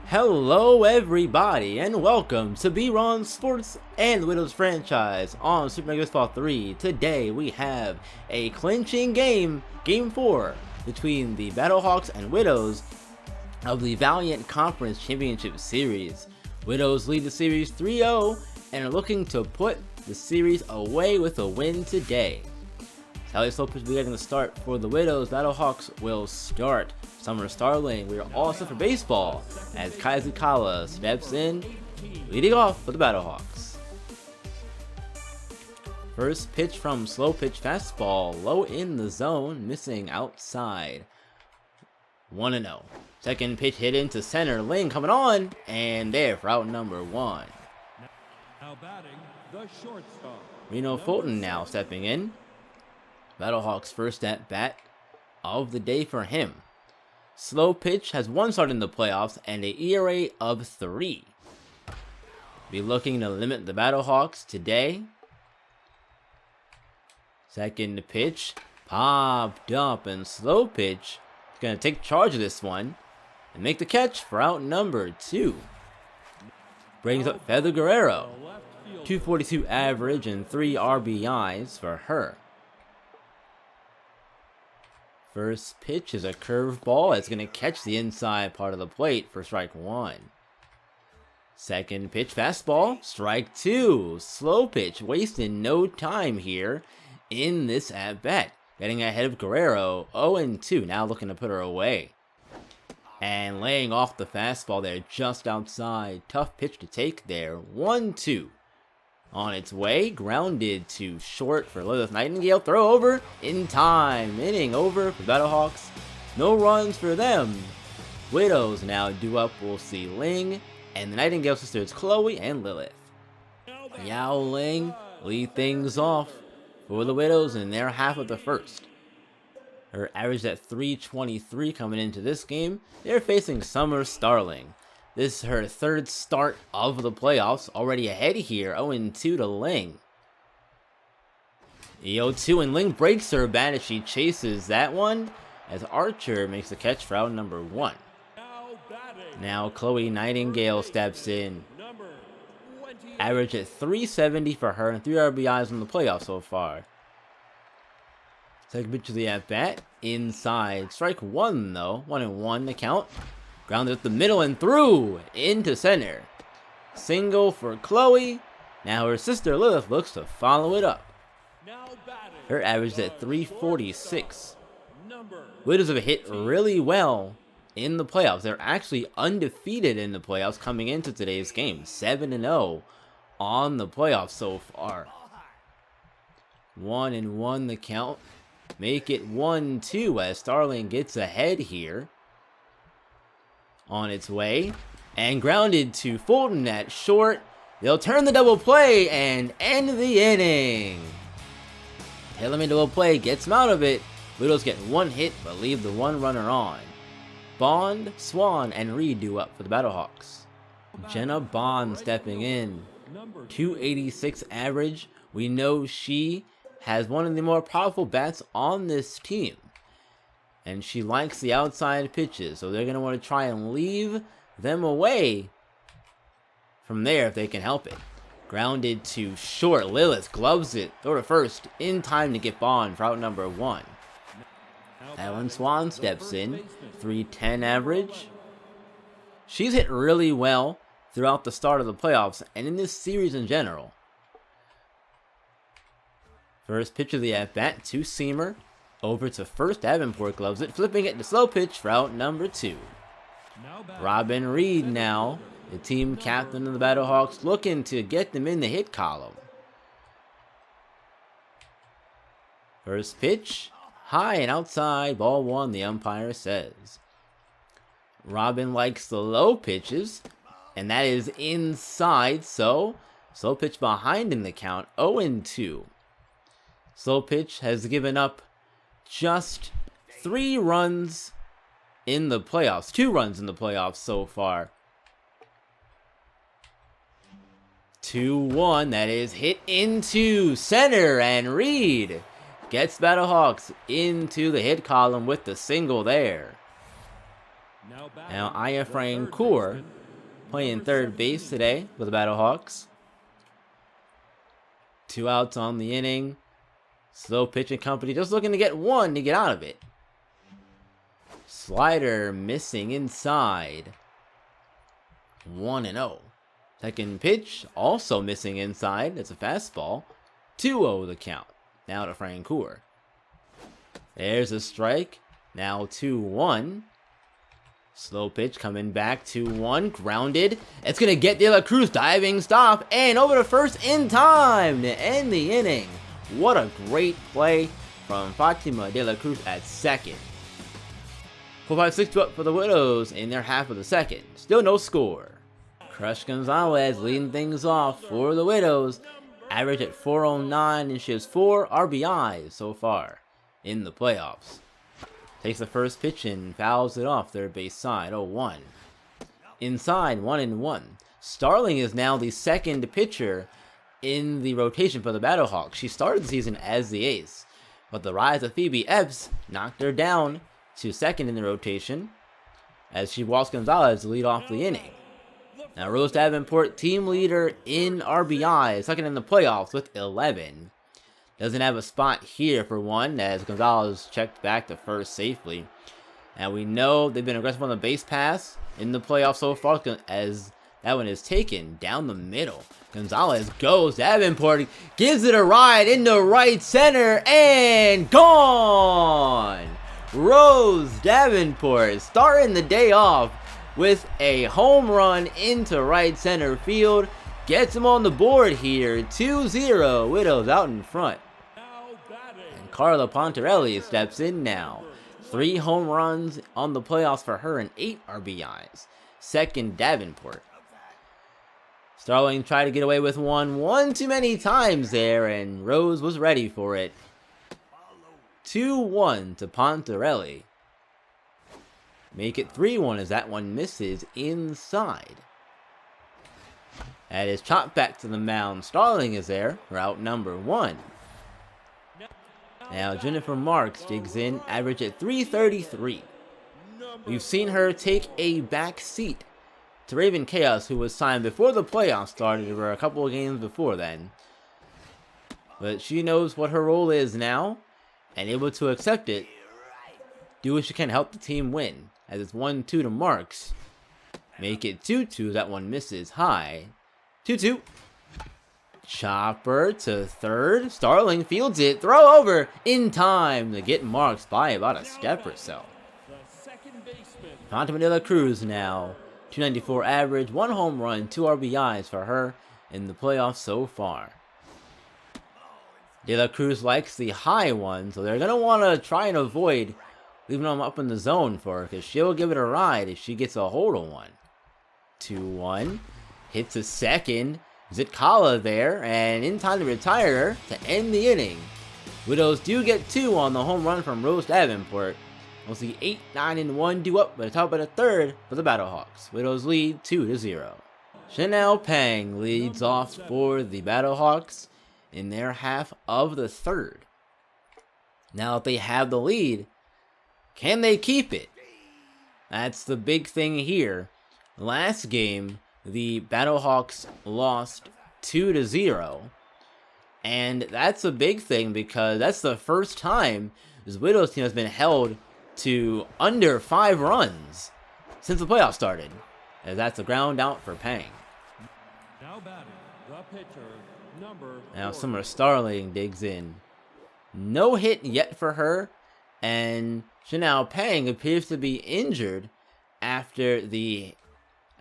Hello everybody and welcome to B-Ron Sports and the Widows franchise on Super Mega Baseball 3. Today we have a clinching game, Game 4, between the Battlehawks and Widows of the Valiant Conference Championship Series. Widows lead the series 3-0 and are looking to put the series away with a win today. Sally Slope is getting the start for the Widows. Battlehawks will start. Summer Starling, we are all set for baseball as Carla steps in, leading off for the Battlehawks. First pitch from slow pitch fastball, low in the zone, missing outside. 1-0. Second pitch hit into center, Ling coming on, and there for out number 1. Now batting, the shortstop. Reno Fulton now stepping in. Battlehawks first at bat of the day for him. Slow pitch has one start in the playoffs and an ERA of 3. Be looking to limit the Battlehawks today. Second pitch popped up, and slow pitch is going to take charge of this one and make the catch for out number 2. Brings up Feather Guerrero. 242 average and 3 RBIs for her. First pitch is a curveball that's going to catch the inside part of the plate for strike 1. Second pitch fastball, strike 2. Slow pitch, wasting no time here in this at-bat. Getting ahead of Guerrero, 0-2, now looking to put her away. And laying off the fastball there just outside. Tough pitch to take there, 1-2. On its way, grounded to short for Elizabeth Nightingale. Throw over in time. Inning over for Battlehawks. No runs for them. Widows now due up. We'll see Ling and the Nightingale sisters Chloe and Lilith. Yao Ling lead things off for the Widows in their half of the first. Her average at 323 coming into this game. They're facing Summer Starling. This is her third start of the playoffs, already ahead here, 0-2 to Ling. The 0-2 and Ling breaks her bat as she chases that one, as Archer makes the catch for out number 1. Now Chloe Nightingale steps in. Average at 370 for her and 3 RBIs in the playoffs so far. Second pitch of the at-bat, inside. Strike 1 though, 1-1 the count. Grounded up the middle and through into center. Single for Chloe. Now her sister Lilith looks to follow it up. Her average at 346. Widows have hit really well in the playoffs. They're actually undefeated in the playoffs coming into today's game. 7-0 on the playoffs so far. 1-1 the count. Make it 1-2 as Starling gets ahead here. On its way, and grounded to Fulton at short. They'll turn the double play and end the inning. Taylorman double play gets him out of it. Widows get 1 hit but leave the 1 runner on. Bond, Swan, and Reed do up for the Battlehawks. Jenna Bond stepping in. 286 average. We know she has one of the more powerful bats on this team. And she likes the outside pitches, so they're going to want to try and leave them away from there if they can help it. Grounded to short. Lilith gloves it. Throw to first in time to get Bond for out number 1. Adelyn Swan steps in. 310 average. She's hit really well throughout the start of the playoffs and in this series in general. First pitch of the at-bat, two-seamer. Over to first, Davenport gloves it, flipping it to slow pitch for out number 2. Robin Reed now, the team captain of the Battlehawks, looking to get them in the hit column. First pitch, high and outside, ball 1, the umpire says. Robin likes the low pitches, and that is inside, so slow pitch behind in the count, 0-2. Slow pitch has given up just 3 runs in the playoffs. 2 runs in the playoffs so far. 2-1, that is hit into center, and Reed gets Battlehawks into the hit column with the single there. Now Aya Francour playing third base today for the Battlehawks. 2 outs on the inning. Slow pitching company just looking to get one to get out of it. Slider missing inside. 1-0. Second pitch also missing inside. It's a fastball. 2-0 the count. Now to Francour. There's a strike. Now 2-1. Slow pitch coming back 2-1. Grounded. It's going to get De La Cruz diving stop. And over to first in time to end the inning. What a great play from Fatima De La Cruz at second. 4-5-6 up for the Widows in their half of the second. Still no score. Crush Gonzalez leading things off for the Widows. Average at 409 and she has 4 RBIs so far in the playoffs. Takes the first pitch and fouls it off third base side. 0-1. Inside 1-1. Starling is now the second pitcher in the rotation for the Battlehawks. She started the season as the ace, but the rise of Phoebe Epps knocked her down to second in the rotation as she walks Gonzalez to lead off the inning. Now Rose Davenport, team leader in RBI, second in the playoffs with 11. Doesn't have a spot here for one as Gonzalez checked back to first safely. And we know they've been aggressive on the base pass in the playoffs so far as that one is taken down the middle. Gonzalez goes. Davenport gives it a ride into right center and gone. Rose Davenport starting the day off with a home run into right center field. Gets him on the board here. 2-0. Widows out in front. And Carla Pontarelli steps in now. 3 home runs on the playoffs for her and 8 RBIs. Second Davenport. Starling tried to get away with one too many times there, and Rose was ready for it. 2-1 to Pontarelli. Make it 3-1 as that one misses inside. That is chopped back to the mound. Starling is there for out number 1. Now Jennifer Marks digs in, average at 333. We've seen her take a back seat to Raven Chaos, who was signed before the playoffs started, or a couple of games before then. But she knows what her role is now, and able to accept it. Do what she can to help the team win, as it's 1-2 to Marks. Make it 2-2, that one misses high. 2-2. Chopper to third. Starling fields it. Throw over in time to get Marks by about a step or so. Fatima De La Cruz now. 294 average, 1 home run, 2 RBIs for her in the playoffs so far. De La Cruz likes the high one, so they're going to want to try and avoid leaving them up in the zone for her, because she'll give it a ride if she gets a hold of one. 2-1. Hits a second. Zitkala there, and in time to retire her to end the inning. Widows do get 2 on the home run from Rose Davenport. We'll see 8, 9, and 1 due up by the top of the third for the Battlehawks. Widows lead 2-0. Chanel Pang leads off for the Battlehawks in their half of the third. Now that they have the lead, can they keep it? That's the big thing here. Last game, the Battlehawks lost 2-0. And that's a big thing because that's the first time this Widows team has been held to under 5 runs since the playoffs started. As that's a ground out for Pang. Now batting, the pitcher, number 4. Now Summer Starling digs in. No hit yet for her, and Chanel Pang appears to be injured after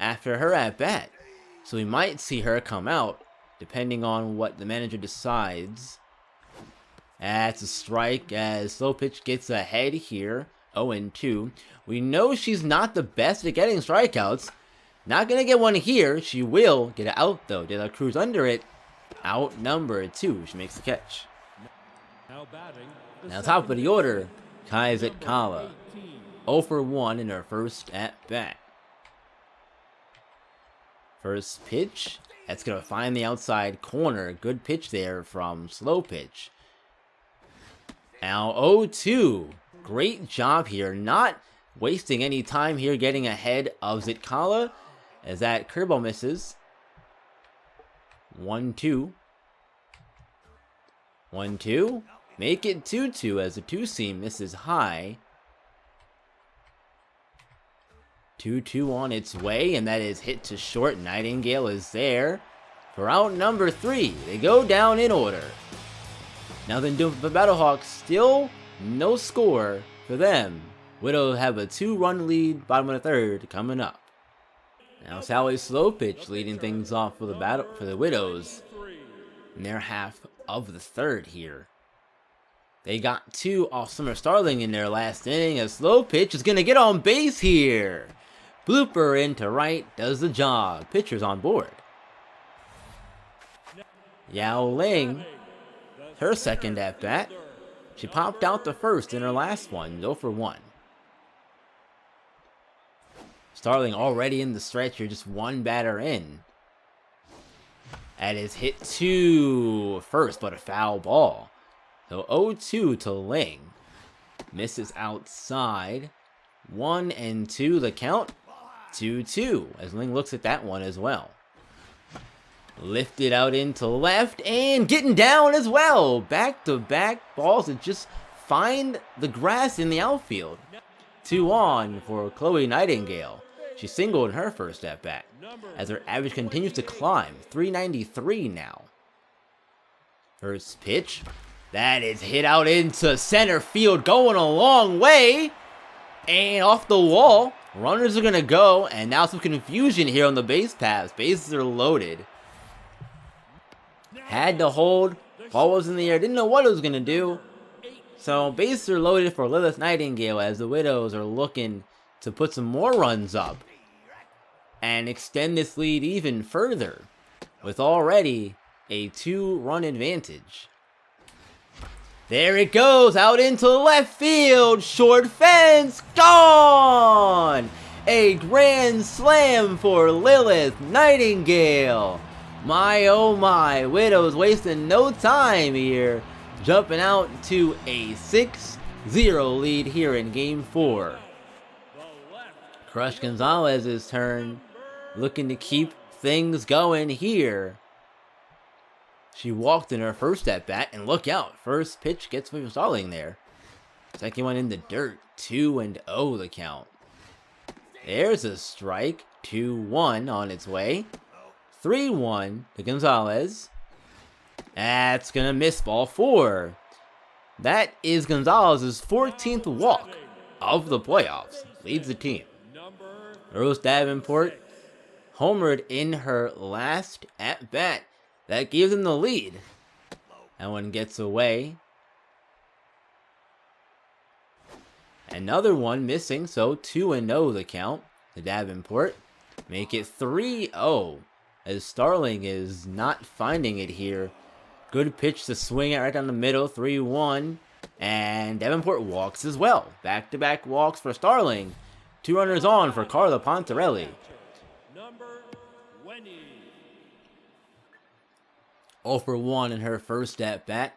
her at bat. So we might see her come out, depending on what the manager decides. That's a strike as slow pitch gets ahead here. 0-2. We know she's not the best at getting strikeouts. Not gonna get one here. She will get it out though. De La Cruz under it. Out number 2. She makes the catch. Now top of the order, Zitkala. 0-for-1 in her first at bat. First pitch. That's gonna find the outside corner. Good pitch there from slow pitch. Now 0-2. Great job here, not wasting any time here getting ahead of Zitkala, as that curveball misses. 1-2. 1-2. Make it 2-2 as the two-seam misses high. 2-2 on its way, and that is hit to short. Nightingale is there for out number 3. They go down in order. Now then, the Battlehawks still no score for them. Widows have a 2-run lead, bottom of the 3rd coming up. Now Sally slow pitch leading things off for the Widows in their half of the 3rd here. They got 2 off Summer Starling in their last inning. A slow pitch is going to get on base here. Blooper into right does the job. Pitcher's on board. Yao Ling, her second at bat. She popped out the first in her last one, 0 for 1. Starling already in the stretch here, just one batter in. That is hit to first, but a foul ball. So 0-2 to Ling. Misses outside. 1-2 the count. 2-2 as Ling looks at that one as well. Lifted out into left and getting down as well. Back-to-back balls that just find the grass in the outfield. 2 on for Chloe Nightingale. She singled in her first at-bat as her average continues to climb. 393 now. First pitch. That is hit out into center field, going a long way. And off the wall. Runners are going to go. And now some confusion here on the base paths. Bases are loaded. Had to hold. Ball was in the air. Didn't know what it was going to do. So bases are loaded for Lilith Nightingale as the Widows are looking to put some more runs up and extend this lead even further with already a 2-run advantage. There it goes, out into left field, short fence, gone! A grand slam for Lilith Nightingale. My oh my, Widows wasting no time here, jumping out to a 6-0 lead here in Game 4. Crush Gonzalez's turn, looking to keep things going here. She walked in her first at-bat, and look out, first pitch gets Summer Starling there. Second one in the dirt, 2-0 the count. There's a strike, 2-1 on its way. 3-1 to Gonzalez. That's going to miss, ball 4. That is Gonzalez's 14th walk of the playoffs. Leads the team. Rose Davenport homered in her last at-bat. That gives them the lead. That one gets away. Another one missing, so 2-0 the count. The Davenport make it 3-0 as Starling is not finding it here. Good pitch to swing it right down the middle, 3-1. And Davenport walks as well. Back-to-back walks for Starling. 2 runners on for Carla Pontarelli. Number 20. 0 for 1 in her first at-bat.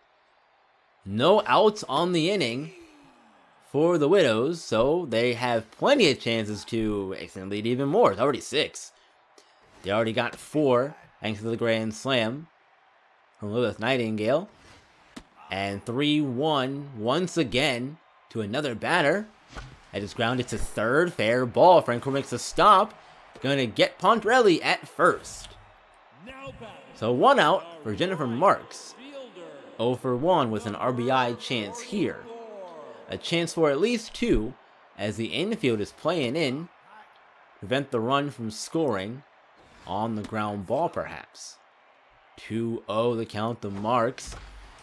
No outs on the inning for the Widows, so they have plenty of chances to extend the lead even more. It's already 6. They already got 4 thanks to the grand slam from Lilith Nightingale. And 3-1 once again to another batter. That is grounded to third. Fair ball. Francour makes a stop. Going to get Pontarelli at first. So 1 out for Jennifer Marks. 0 for 1 with an RBI chance here. A chance for at least 2 as the infield is playing in. Prevent the run from scoring on the ground ball perhaps. 2-0 the count to Marks.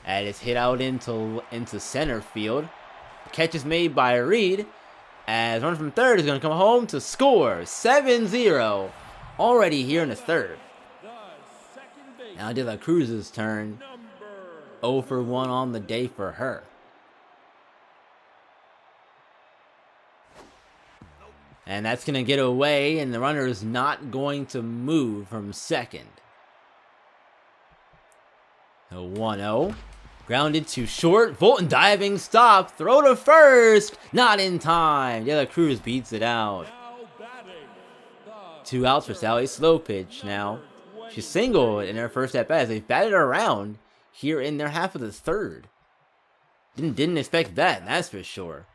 And it's hit out into center field. The catch is made by Reed. As run from third is going to come home to score. 7-0 already here in the third. Now De La Cruz's turn. 0 for 1 on the day for her. And that's going to get away, and the runner is not going to move from second. So 1-0. Grounded to short. Fulton diving stop. Throw to first. Not in time. De La Cruz beats it out. Now batting, the 2 outs for Sally. Slow pitch now. She singled in her first at bat as they batted around here in their half of the third. Didn't expect that, that's for sure.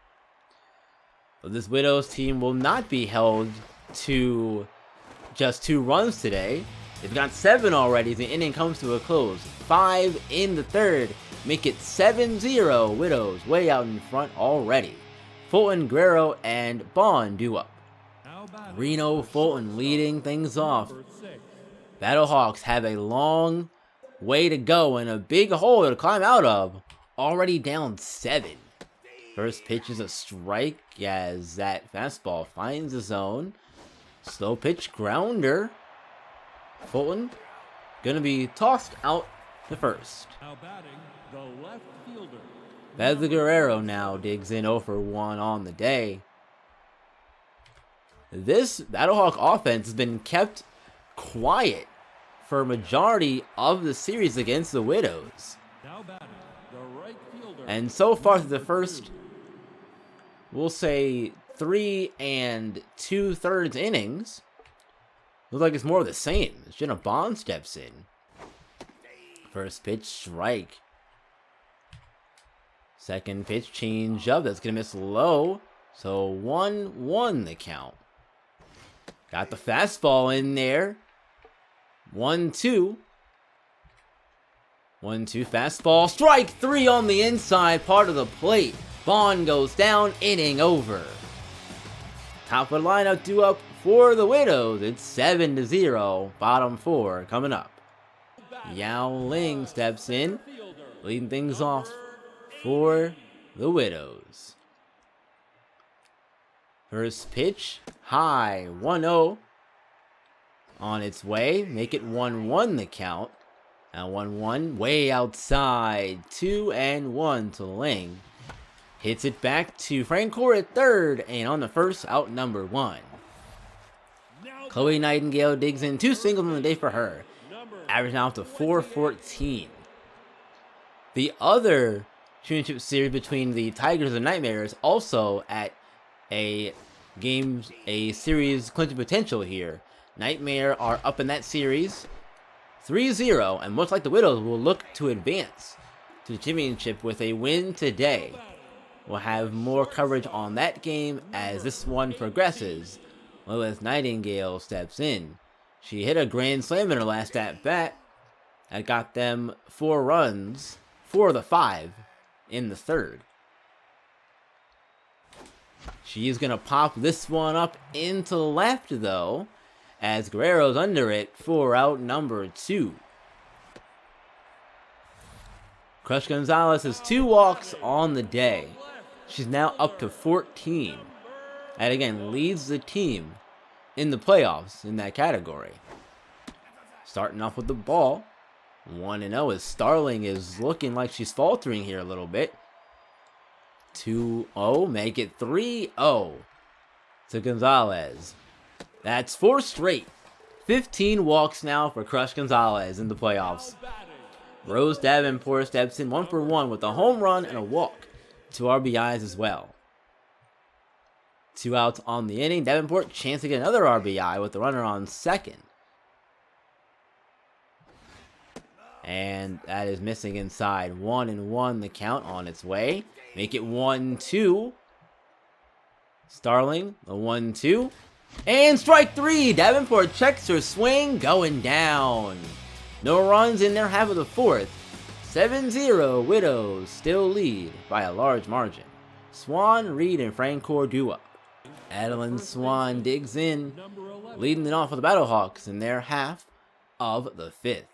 But this Widows team will not be held to just 2 runs today. They've got 7 already as the inning comes to a close. 5 in the third. Make it 7-0. Widows way out in front already. Fulton, Guerrero, and Bond due up. Reno, Fulton leading things off. Battlehawks have a long way to go and a big hole to climb out of. Already down 7. First pitch is a strike as that fastball finds the zone. Slow pitch grounder. Fulton gonna be tossed out to first. Now batting, the left fielder. Beverly Guerrero now digs in 0 for 1 on the day. This Battlehawk offense has been kept quiet for a majority of the series against the Widows. Now batting, the right fielder. And so far through the first, we'll say 3 2/3 innings, looks like it's more of the same. Jenna Bond steps in. First pitch, strike. Second pitch, change up. That's going to miss low. So 1-1 the count. Got the fastball in there. 1-2. 1-2 fastball. Strike 3 on the inside part of the plate. Bond goes down, inning over. Top of the lineup due up for the Widows. It's 7-0. Bottom 4 coming up. Yao Ling steps in, leading things off for the Widows. First pitch, high, 1-0. On its way, make it 1-1 the count. Now 1-1, way outside, 2-1 to Ling. Hits it back to Francour at third, and on the first, out number 1. Chloe Nightingale digs in 2 singles on the day for her, averaging out to 414. The other championship series between the Tigers and Nightmares also at a series clinching potential here. Nightmare are up in that series 3-0, and much like the Widows will look to advance to the championship with a win today. We'll have more coverage on that game as this one progresses. Lois Nightingale steps in. She hit a grand slam in her last at bat that got them 4 runs, 4 of the 5 in the third. She's going to pop this one up into left, though, as Guerrero's under it for out number 2. Crush Gonzalez has 2 walks on the day. She's now up to 14. And again, leads the team in the playoffs in that category. Starting off with the ball. 1-0 as Starling is looking like she's faltering here a little bit. 2-0, make it 3-0 to Gonzalez. That's 4 straight. 15 walks now for Crush Gonzalez in the playoffs. Rose Davenport steps in 1 for 1 with a home run and a walk. 2 RBIs as well. 2 outs on the inning. Davenport chance to get another RBI with the runner on second. And that is missing inside. 1-1 the count on its way. Make it 1-2. Starling, the 1-2. And strike 3. Davenport checks her swing, going down. No runs in their half of the fourth. 7-0. Widows still lead by a large margin. Swan, Reed, and Francour due up. Adelyn Swan digs in, leading it off for the Battlehawks in their half of the fifth.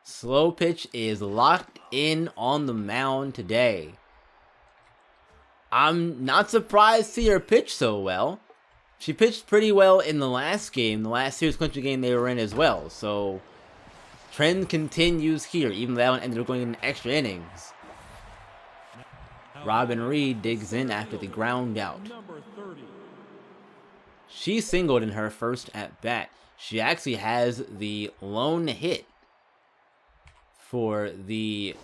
Slow pitch is locked in on the mound today. I'm not surprised to see her pitch so well. She pitched pretty well in the last game, the last series clincher game they were in as well. So, trend continues here, even though that one ended up going in extra innings. Robin Reed digs in after the ground out. She singled in her first at-bat. She actually has the lone hit for the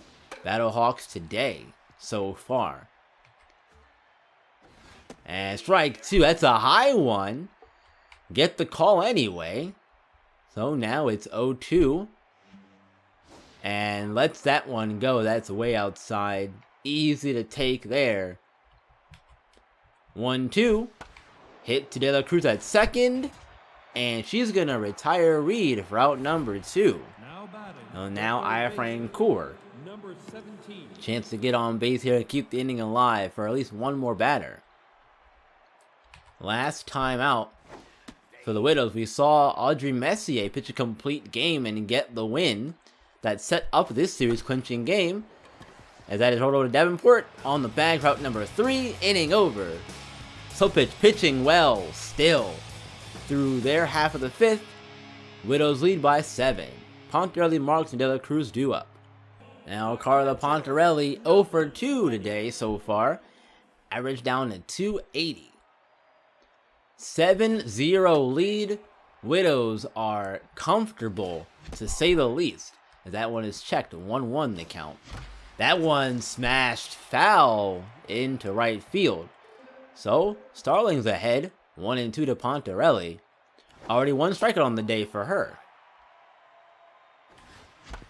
Battlehawks today so far. And strike 2, that's a high one. get the call anyway. So now it's 0-2. And lets that one go. That's way outside. Easy to take there. 1-2. Hit to De La Cruz at second. And she's going to retire Reed for out number 2. Now Aya Francour. Number 17. Chance to get on base here and keep the inning alive for at least one more batter. Last time out for the Widows, we saw Audrey Messier pitch a complete game and get the win that set up this series clinching game. As that is rolled over to Davenport on the bag for out number 3, inning over. So pitching well still through their half of the 5th. Widows lead by 7. Pontarelli, Marks, and De La Cruz due up. Now Carla Pontarelli 0 for 2 today so far. Average down to 280. 7-0 lead. Widows are comfortable, to say the least. As that one is checked, 1-1 the count. That one smashed foul into right field. So Starling's ahead, 1-2 to Pontarelli. Already 1 strikeout on the day for her.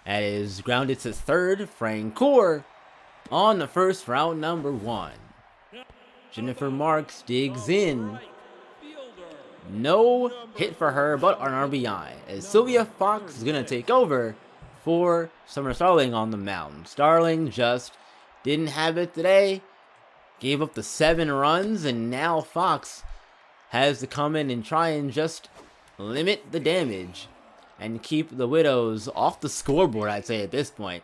That is grounded to third. Francour on the first for out number 1. Jennifer Marks digs in. No hit for her, but an RBI. As Silvia Fox is going to take over for Summer Starling on the mound. Starling just didn't have it today. Gave up the 7 runs, and now Fox has to come in and try and just limit the damage and keep the Widows off the scoreboard, I'd say, at this point.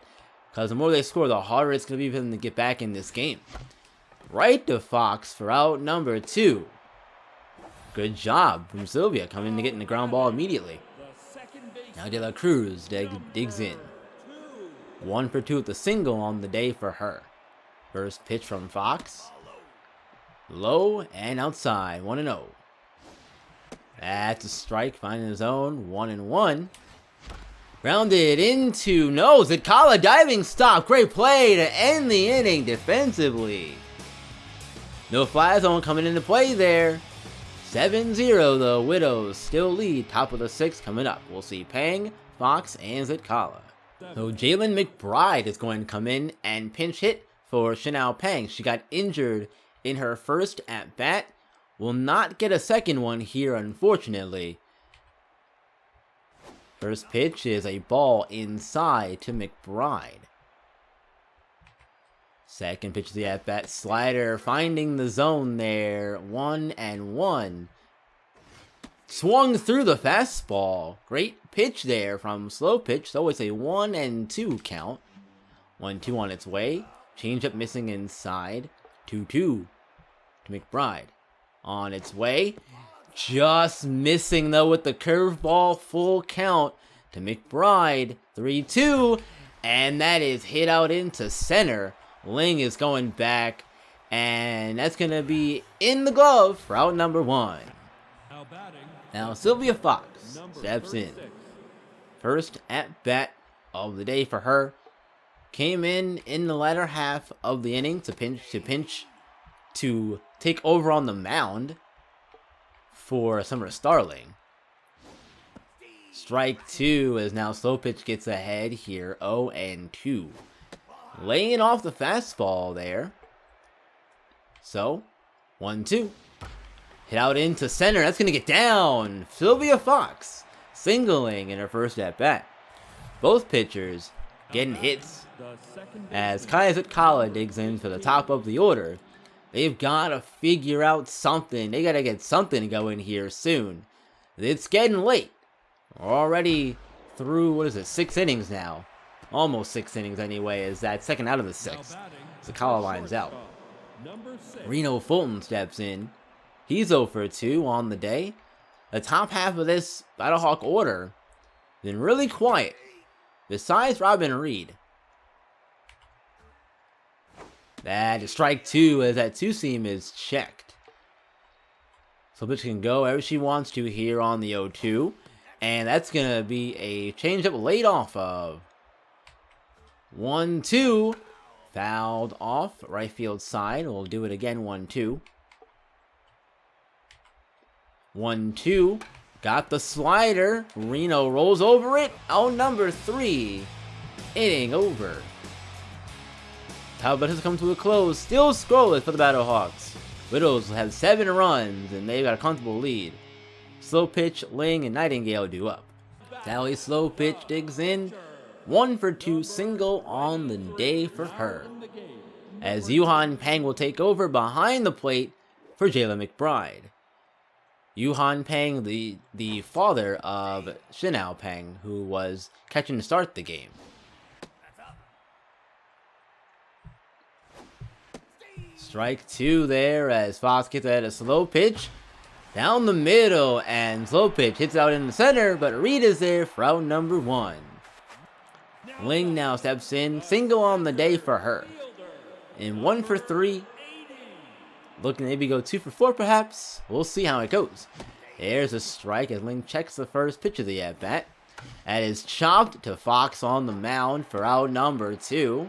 Because the more they score, the harder it's going to be for them to get back in this game. Right to Fox for out number 2. Good job from Silvia, coming to getting the ground ball immediately. Now De La Cruz digs in. 1 for 2 with the single on the day for her. First pitch from Fox. Low and outside, 1-0. That's a strike, finding his own, 1-1. Grounded into nose. Carla diving stop. Great play to end the inning defensively. No fly zone coming into play there. 7-0, the Widows still lead. Top of the 6th coming up. We'll see Pang, Fox, and Zitkala. So Jalen McBride is going to come in and pinch hit for Shinao Pang. She got injured in her first at-bat. Will not get a second one here, unfortunately. First pitch is a ball inside to McBride. Second pitch of the at-bat, slider finding the zone there. 1-1. Swung through the fastball. Great pitch there from slow pitch. So it's a 1-2 count. 1-2 on its way. Changeup missing inside. 2-2 to McBride. On its way. Just missing though with the curveball. Full count to McBride. 3-2. And that is hit out into center. Ling is going back. And that's going to be in the glove for out number 1. Now Silvia Fox steps in. First at bat of the day for her. Came in the latter half of the inning to pinch to take over on the mound for Summer Starling. Strike 2 as now slow pitch gets ahead here. 0-2. Laying off the fastball there. So 1-2. Hit out into center. That's going to get down. Silvia Fox singling in her first at bat. Both pitchers getting hits as Kaya Zitkala digs in for the top of the order. They've got to figure out something. They got to get something going here soon. It's getting late. We're already through, 6 innings now. Almost 6 innings anyway, as that second out of the 6th. Zitkala lines out. Reno Fulton steps in. He's 0 for 2 on the day. The top half of this Battlehawk order been really quiet. Besides Robin Reed. That is strike 2 as that 2-seam is checked. So bitch can go wherever she wants to here on the 0-2. And that's going to be a changeup laid off of. 1-2. Fouled off right field side. We'll do it again. 1-2. 1-2. Got the slider. Reno rolls over it. Out number 3. Inning over. Top has come to a close. Still scoreless for the Battlehawks. Widows have 7 runs, and they've got a comfortable lead. Slow pitch, Ling and Nightingale do up. Sally slow pitch digs in. 1 for 2 single on the day for her. As Yuhan Pang will take over behind the plate for Jayla McBride. Yuhan Pang, the father of Shinao Pang, who was catching to start the game. Strike 2 there as Fox gets at a slow pitch. Down the middle, and slow pitch hits out in the center, but Reed is there for out number 1. Ling now steps in, single on the day for her. And 1 for 3. Looking to maybe go 2 for 4 perhaps. We'll see how it goes. There's a strike as Ling checks the first pitch of the at-bat. That is chopped to Fox on the mound for out number 2.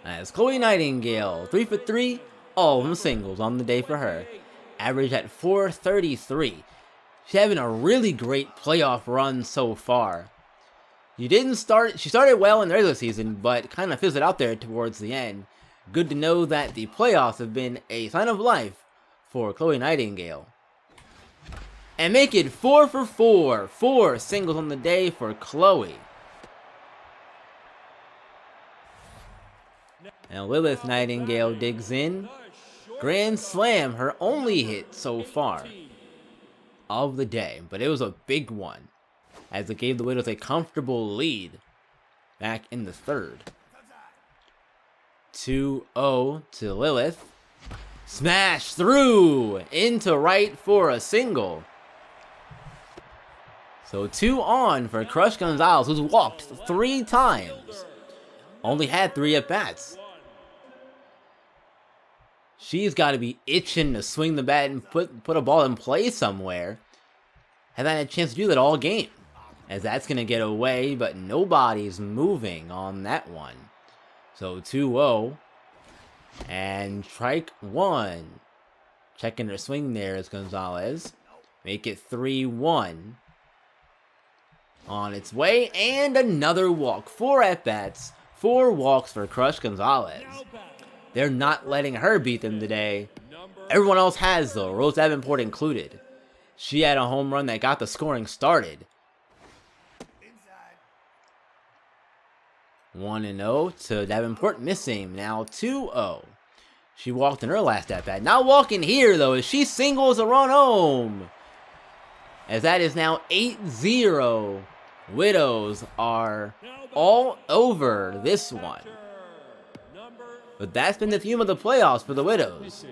As Chloe Nightingale, 3 for 3, all of them singles on the day for her. Average at 433. She's having a really great playoff run so far. She started well in the regular season, but kind of fizzled out there towards the end. Good to know that the playoffs have been a sign of life for Chloe Nightingale. And make it 4 for 4. 4 singles on the day for Chloe. Now Lilith Nightingale digs in. Grand slam, her only hit so far of the day, but it was a big one as it gave the Widows a comfortable lead back in the 3rd. 2-0 to Lilith. Smash through into right for a single. So 2 on for Crush Gonzalez, who's walked 3 times. Only had 3 at-bats. She's got to be itching to swing the bat and put a ball in play somewhere. Haven't had a chance to do that all game. As that's going to get away, but nobody's moving on that one. So 2-0. And strike 1. Checking her swing there is Gonzalez. Make it 3-1. On its way, and another walk. 4 at-bats. 4 walks for Crush Gonzalez. They're not letting her beat them today. Everyone else has, though, Rose Davenport included. She had a home run that got the scoring started. 1-0 to Davenport, missing. Now 2-0. She walked in her last at-bat. Not walking here, though, as she singles a run home. As that is now 8-0. Widows are all over this one. But that's been the theme of the playoffs for the Widows,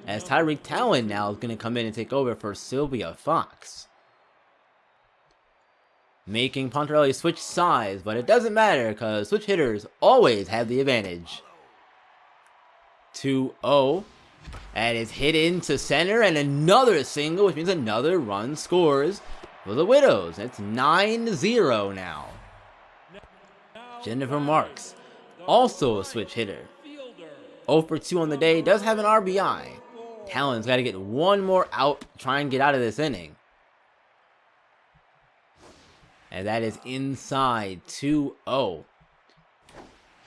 as Tyreek Talon now is going to come in and take over for Silvia Fox. Making Pontarelli switch sides, but it doesn't matter because switch hitters always have the advantage. 2-0. That is hit into center, and another single, which means another run scores for the Widows. It's 9-0 now. Jennifer Marks, also a switch hitter. 0 for 2 on the day, does have an RBI. Talon's got to get one more out, try and get out of this inning. And that is inside 2-0.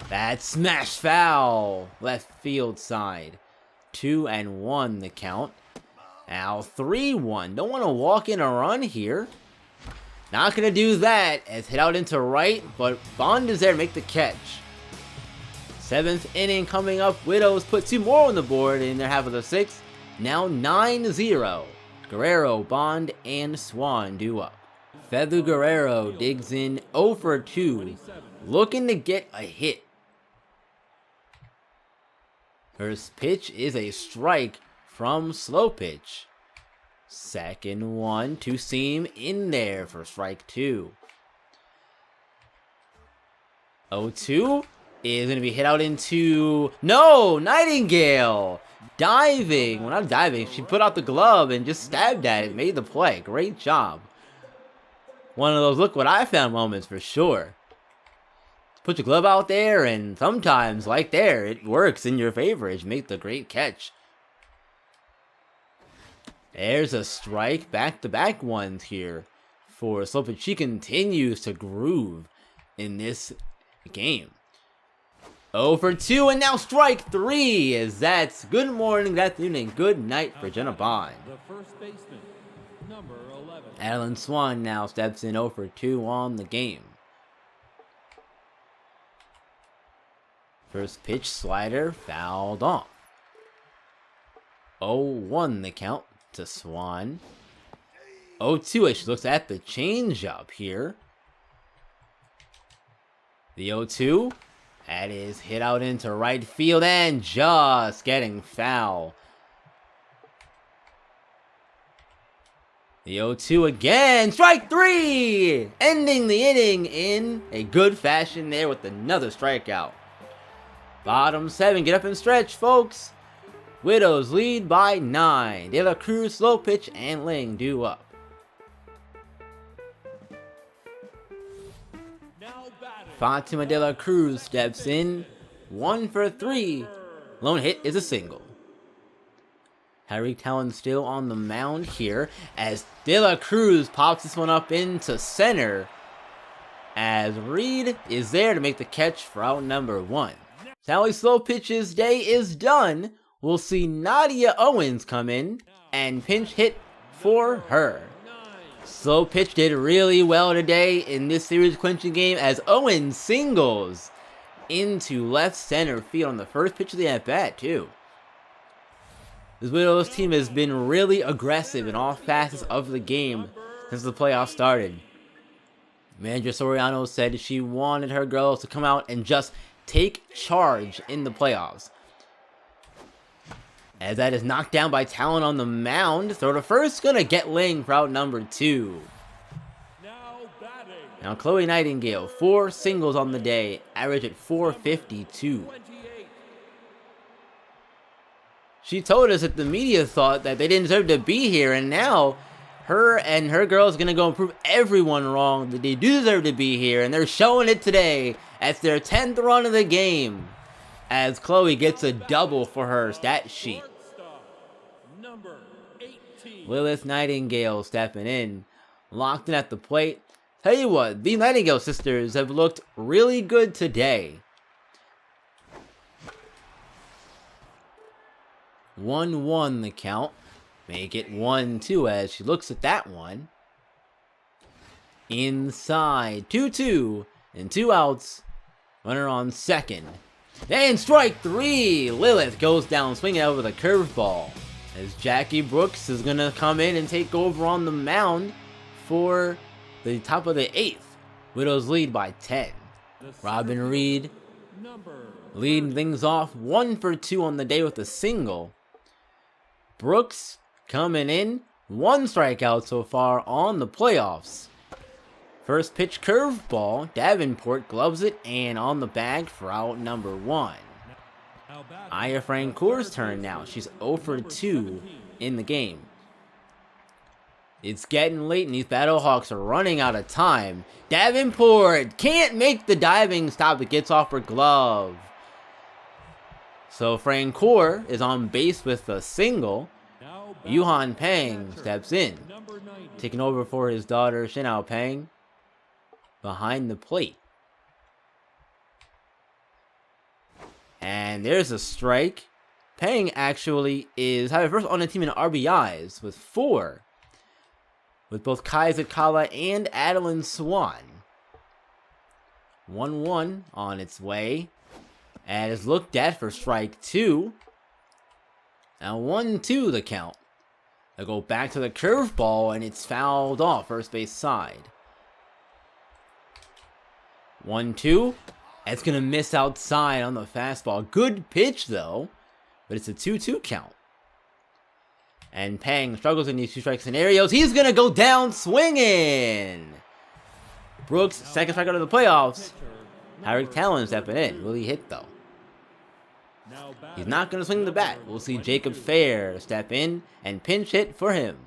That smash foul, left field side. 2-1 the count. Now 3-1. Don't want to walk in a run here. Not going to do that as hit out into right, but Bond is there to make the catch. 7th inning coming up. Widows put 2 more on the board in their half of the 6th. Now 9-0. Guerrero, Bond, and Swan do up. Feather Guerrero digs in 0 for 2, looking to get a hit. First pitch is a strike from slow pitch. Second one to seam in there for strike 2. 0-2 is going to be hit out into... No! Nightingale! Diving! Well, not diving. She put out the glove and just stabbed at it. Made the play. Great job. One of those look what I found moments for sure. Put your glove out there, and sometimes, like there, it works in your favor. You make the great catch. There's a strike, back-to-back ones here for Slow Pitch. She continues to groove in this game. 0 for 2, and now strike 3, as that's good morning, good afternoon, and good night for Jenna Bond. The first baseman, number 11. Adelyn Swan now steps in 0 for 2 on the game. First pitch slider fouled off. 0-1 the count to Swan. 0-2 as she looks at the changeup here. The 0-2. That is hit out into right field and just getting foul. The 0-2 again. Strike 3! Ending the inning in a good fashion there with another strikeout. Bottom 7. Get up and stretch, folks. Widows lead by 9. De La Cruz, Slow Pitch, and Ling due up. Fatima De La Cruz steps in. 1 for 3. Lone hit is a single. Harry Talon still on the mound here as De La Cruz pops this one up into center. As Reed is there to make the catch for out number 1. Sally Slow Pitch's day is done. We'll see Nadia Owens come in and pinch hit for her. Slow Pitch did really well today in this series clinching game as Owens singles into left center field on the first pitch of the at-bat too. This Widows team has been really aggressive in all facets of the game since the playoffs started. Manager Soriano said she wanted her girls to come out and just take charge in the playoffs. As that is knocked down by Talon on the mound. Throw to first, gonna get Ling for out number 2. Now Chloe Nightingale, 4 singles on the day, average at 452. She told us that the media thought that they didn't deserve to be here, and now her and her girls gonna go and prove everyone wrong that they do deserve to be here, and they're showing it today. That's their 10th run of the game, as Chloe gets a double for her stat sheet. Lilith Nightingale stepping in, locked in at the plate. Tell you what, the Nightingale sisters have looked really good today. 1-1 the count. Make it 1-2 as she looks at that one. Inside, 2-2, and 2 outs. Runner on second. And strike 3! Lilith goes down swinging out with a curveball. As Jackie Brooks is going to come in and take over on the mound for the top of the 8th. Widows lead by 10. Robin Reed leading things off 1 for 2 on the day with a single. Brooks coming in, 1 strikeout so far on the playoffs. First pitch curveball, Davenport gloves it and on the bag for out number 1. Aya Francour's turn now. She's 0 for 2 in the game. It's getting late and these Battlehawks are running out of time. Davenport can't make the diving stop. It gets off her glove. So Francour is on base with a single. Yuhan Pang steps in, taking over for his daughter Shinao Pang behind the plate. And there's a strike. Pang actually is first on the team in RBIs with 4. With both Kai Zakala and Adelyn Swan. 1-1 on its way. And is looked at for strike 2. Now 1-2 the count. They'll go back to the curveball and it's fouled off first base side. 1-2. It's going to miss outside on the fastball. Good pitch, though. But it's a 2-2 count. And Pang struggles in these 2-strike scenarios. He's going to go down swinging. Brooks, second strikeout of the playoffs. Harry Talon stepping in. Will he hit, though? He's not going to swing the bat. We'll see Jacob Fair step in and pinch hit for him.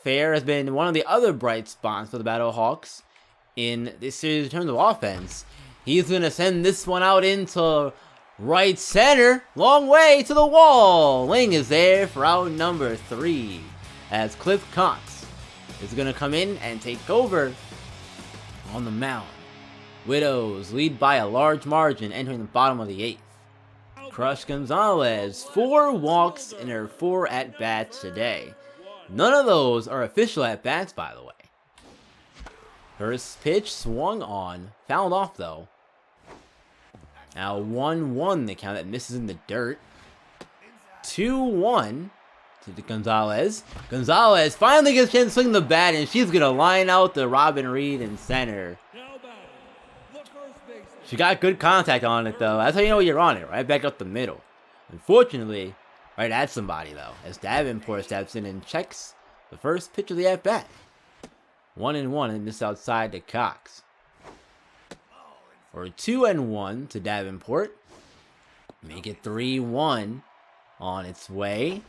Fair has been one of the other bright spots for the Battlehawks in this series in terms of offense. He's going to send this one out into Right center, long way to the wall. Ling is there for out number 3 as Cliff Cox is going to come in and take over on the mound. Widows lead by a large margin entering the bottom of the 8th. Crush Gonzalez, 4 walks in her 4 at-bats today. None of those are official at-bats, by the way. First pitch swung on, fouled off though. Now 1-1 the count, that misses in the dirt. 2-1 to Gonzalez. Gonzalez finally gets a chance to swing the bat, and she's going to line out the Robin Reed in center. She got good contact on it though. That's how you know you're on it, right back up the middle. Unfortunately, right at somebody though, as Davenport steps in and checks the first pitch of the at-bat. 1-1 and this outside to Cox. Or 2-1 to Davenport. Make it 3-1 on its way.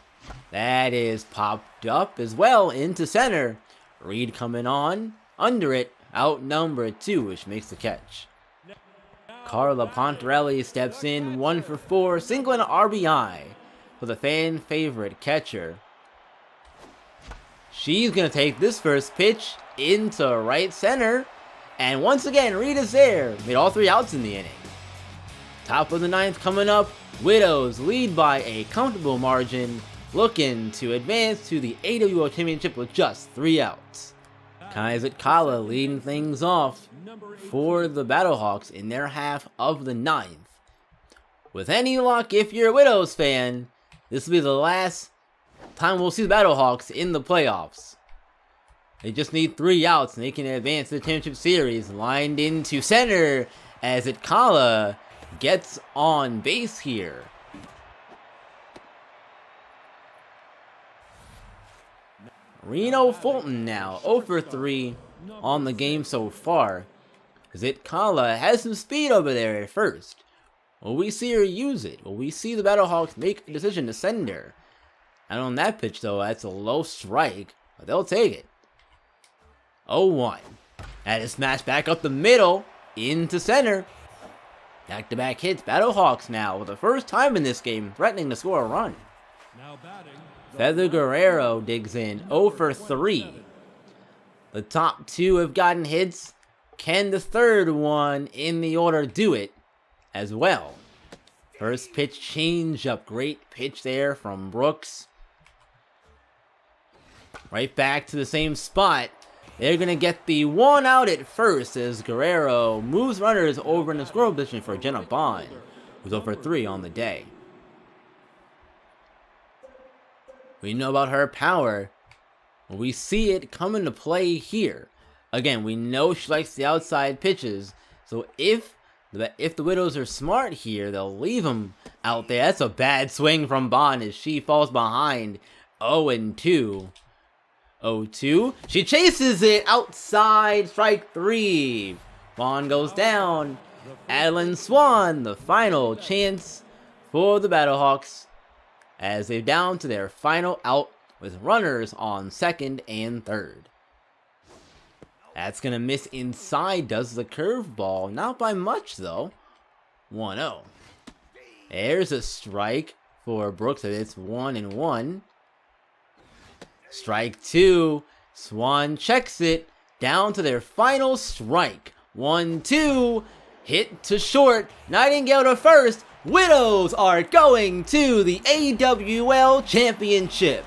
That is popped up as well into center. Reed coming on, under it, out number 2, which makes the catch. Carla Pontarelli steps in, 1 for 4, single and RBI for the fan favorite catcher. She's going to take this first pitch into right center. And once again, Reed is there. Made all 3 outs in the inning. Top of the 9th coming up. Widows lead by a comfortable margin, looking to advance to the AWL Championship with just 3 outs. Carla leading things off for the Battlehawks in their half of the 9th. With any luck, if you're a Widows fan, this will be the last time we'll see the Battlehawks in the playoffs. They just need 3 outs and they can advance to the Championship Series. Lined into center as Carla gets on base here. Reno Fulton now 0 for 3 on the game so far. As Carla has some speed over there at first. Will we see her use it? Will we see the Battlehawks make a decision to send her? And on that pitch though, that's a low strike, but they'll take it. 0-1. That is smashed back up the middle into center. Back-to-back hits. Battlehawks now for the first time in this game threatening to score a run. Now batting. Feather Guerrero digs in 0 for 3. The top 2 have gotten hits. Can the third one in the order do it as well? First pitch change up. Great pitch there from Brooks. Right back to the same spot. They're going to get the 1 out at first as Guerrero moves runners over in the scoring position for Jenna Bond, who's 0 for 3 on the day. We know about her power. We see it come into play here. Again, we know she likes the outside pitches. So if the Widows are smart here, they'll leave them out there. That's a bad swing from Bond as she falls behind 0-2. 0-2. She chases it outside, strike 3. Bond goes down. Adelyn Swan, the final chance for the Battlehawks as they're down to their final out with runners on second and third. That's going to miss inside, does the curveball. Not by much, though. 1-0. There's a strike for Brooks. It's 1-1. Strike 2. Swan checks it down to their final strike. 1-2. Hit to short. Nightingale to first. Widows are going to the AWL Championship.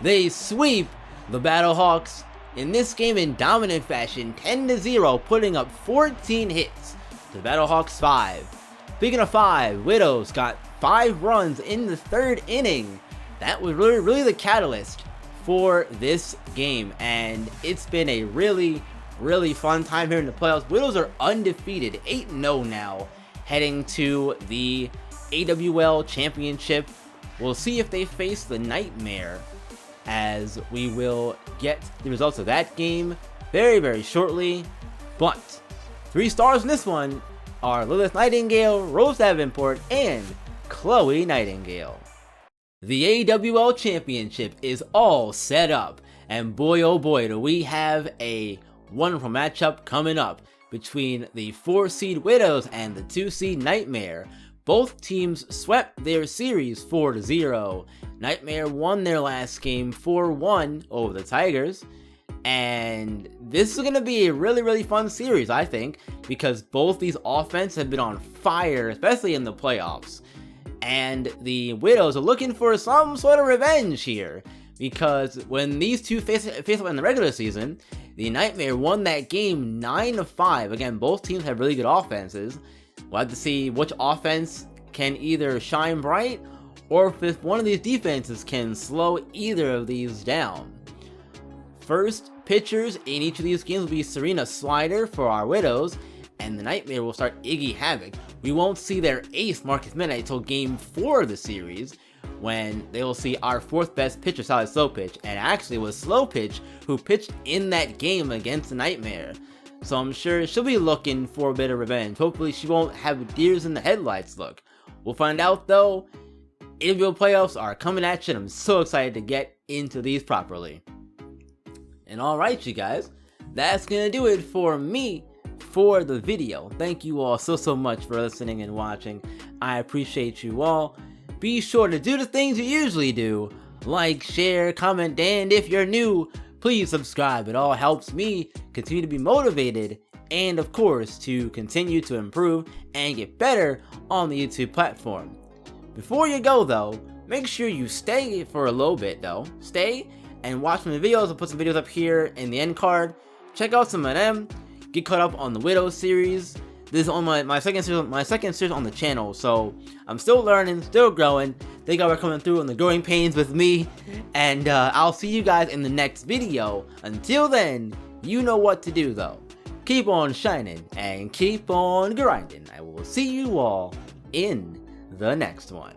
They sweep the Battlehawks in this game in dominant fashion, 10-0, putting up 14 hits to the Battlehawks 5. Speaking of 5, Widows got 5 runs in the 3rd inning. That was really the catalyst for this game, and it's been a really fun time here in the playoffs. Widows are undefeated, 8-0 now, heading to the AWL Championship. We'll see if they face the Nightmare, as we will get the results of that game very shortly. But 3 stars in this one are Lilith Nightingale, Rose Davenport, and Chloe Nightingale. The AWL Championship is all set up, and boy oh boy do we have a wonderful matchup coming up between the 4 seed Widows and the 2 seed Nightmare. both teams swept their series 4-0. Nightmare won their last game 4-1 over the Tigers. And this is going to be a really fun series, I think, because both these offenses have been on fire, especially in the playoffs. And the Widows are looking for some sort of revenge here, because when these two face up in the regular season, the Nightmare won that game 9-5. Again, both teams have really good offenses. We'll have to see which offense can either shine bright, or if one of these defenses can slow either of these down. First pitchers in each of these games will be Serena Slider for our Widows, and the Nightmare will start Iggy Havoc. We won't see their ace, Marcus Midnight, until Game 4 of the series, when they will see our fourth best pitcher, Sally Slowpitch, and actually it was Slowpitch who pitched in that game against the Nightmare. So I'm sure she'll be looking for a bit of revenge. Hopefully she won't have deers in the headlights look. We'll find out though. AWL Playoffs are coming at you, and I'm so excited to get into these properly. And alright you guys, that's gonna do it for me for the video. Thank you all so much for listening and watching. I appreciate you all. Be sure to do the things you usually do. Like, share, comment, and if you're new, please subscribe. It all helps me continue to be motivated and of course to continue to improve and get better on the YouTube platform. Before you go though, make sure you stay for a little bit though. Stay and watch my videos. I'll put some videos up here in the end card. Check out some of them. Get caught up on the Widows series. This is on my second series on the channel, so I'm still learning, still growing. Thank you all for coming through on the growing pains with me, and I'll see you guys in the next video. Until then, you know what to do though. Keep on shining and keep on grinding. I will see you all in the next one.